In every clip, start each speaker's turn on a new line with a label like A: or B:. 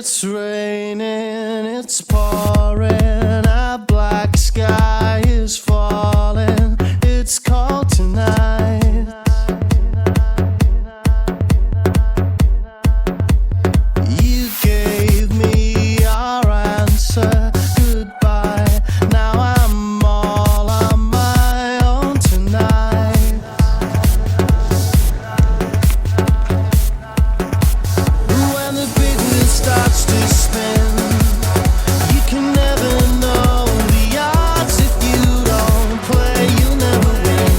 A: It's raining, it's pouring, a black sky is falling. It's cold tonight. You gave me your answer, goodbye. Now I'm all on my own tonight. When the big wheel starts to spin, you can never know the odds. If you don't play, you'll never win.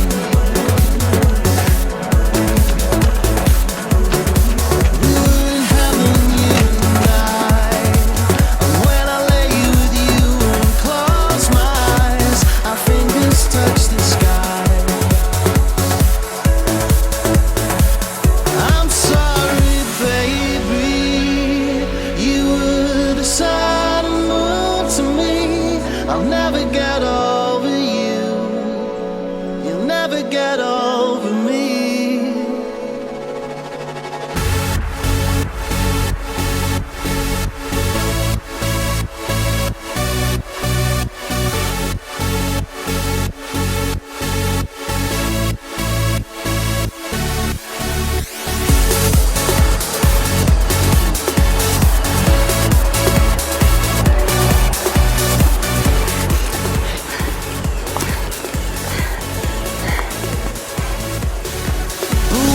A: We were in heaven, you and I. And when I lay with you and close my eyes, our fingers touch the sky. I'm sorry, baby. You were the sun and moon to me. I'll never get over you. You'll never get over me.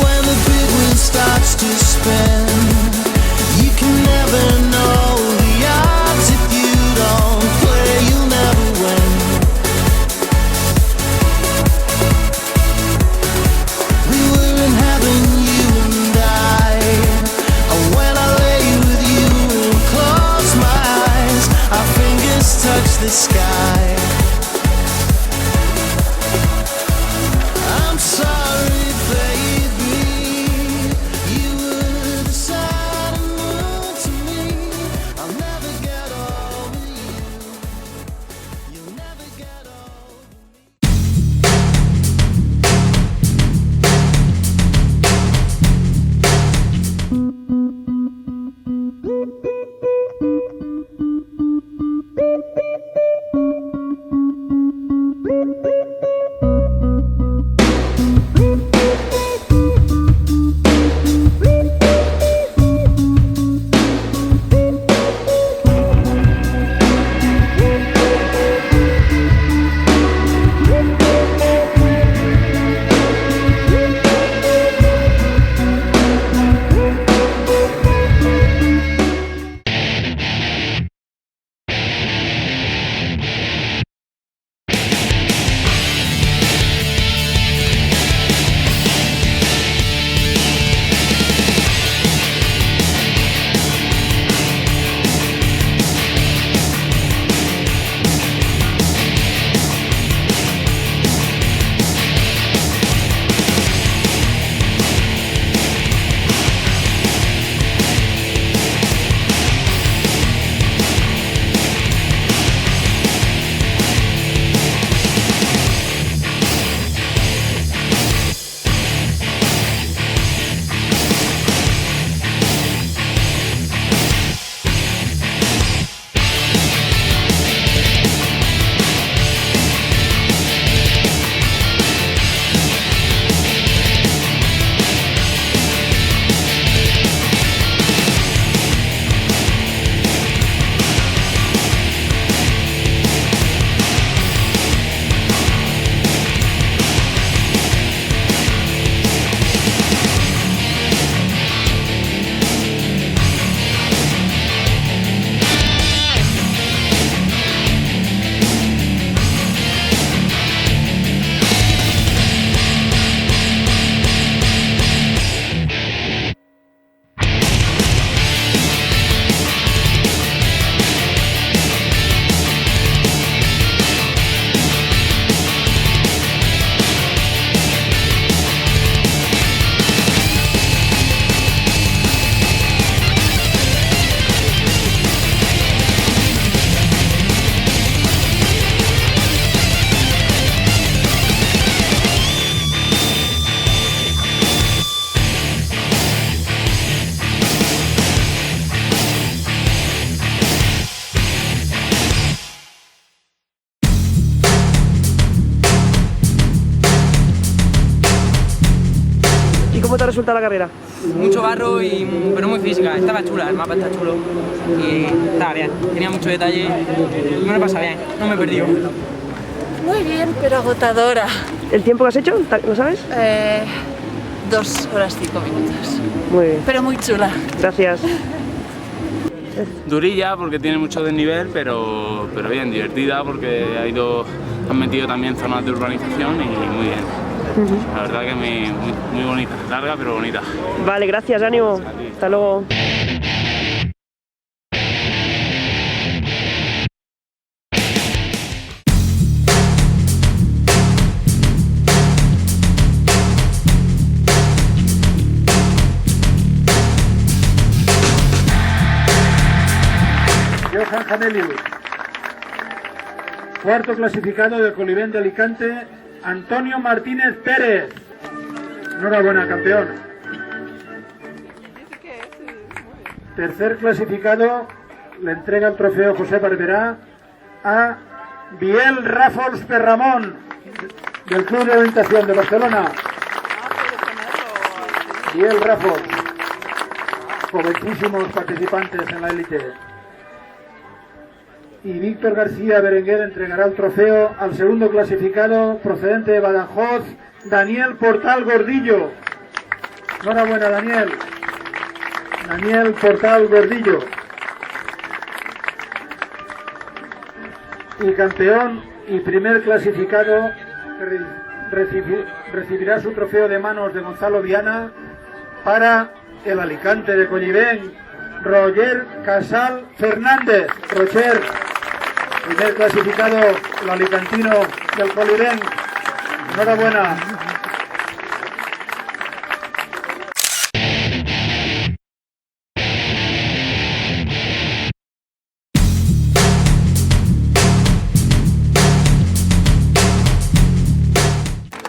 A: When the big wheel starts to spin, you can never know the odds. If you don't play, you'll never win. We were in heaven, you and I. And when I lay with you and close my eyes, our fingers touch the sky. I'm sorry, baby. You were the sun and moon to me. I'll never get over you. You'll never get over me.
B: resultado la carrera?
C: Mucho barro, pero muy física. Estaba chula, el mapa está chulo y estaba bien. Tenía mucho detalle. Me lo he pasado bien, no me he perdido.
D: Muy bien, pero agotadora.
B: ¿El tiempo que has hecho? ¿Lo sabes?
D: 2 horas 5 minutos.
B: Muy bien.
D: Pero muy chula.
B: Gracias.
E: Durilla porque tiene mucho desnivel, pero bien, divertida porque han metido también zonas de urbanización y muy bien. La verdad que muy bonita, larga pero bonita.
B: Vale, gracias, ánimo. Hasta luego.
F: Johan Janelius. Cuarto clasificado del Colibén de Alicante, Antonio Martínez Pérez. Enhorabuena, campeón. Tercer clasificado, le entrega el trofeo José Barberá a Biel Rafols Perramón, del Club de Orientación de Barcelona. Biel Rafols, jovencísimos participantes en la élite. Y Víctor García Berenguer entregará el trofeo al segundo clasificado procedente de Badajoz, Daniel Portal Gordillo. Enhorabuena, Daniel. Daniel Portal Gordillo. Y campeón y primer clasificado recibirá su trofeo de manos de Gonzalo Viana para el Alicante de Collibén, Roger Casal Fernández. Roger, primer clasificado, el alicantino del Collibén. Enhorabuena.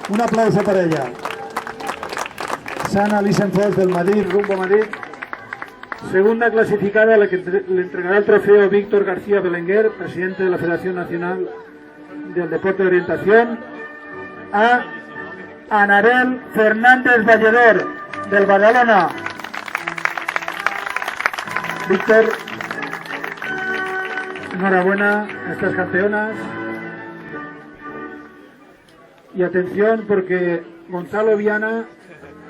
F: Un aplauso para ella. Sana Lisenfors del Madrid, rumbo Madrid. Segunda clasificada, a la que le entregará el trofeo Víctor García Berenguer, presidente de la Federación Nacional del Deporte de Orientación, a Anabel Fernández Valledor, del Badalona. Víctor, enhorabuena a estas campeonas. Y atención, porque Gonzalo Viana,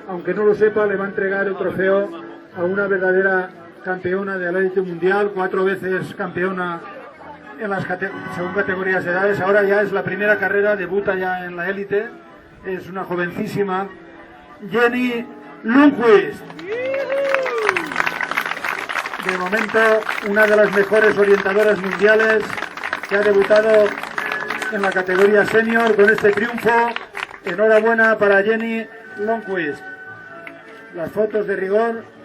F: aunque no lo sepa, le va a entregar el trofeo a una verdadera campeona de la élite mundial, 4 veces campeona en las según categorías de edades. Ahora ya es la primera carrera, debuta ya en la élite, es una jovencísima, Jenny Lundqvist. De momento, una de las mejores orientadoras mundiales que ha debutado en la categoría senior con este triunfo. Enhorabuena para Jenny Lundqvist. Las fotos de rigor.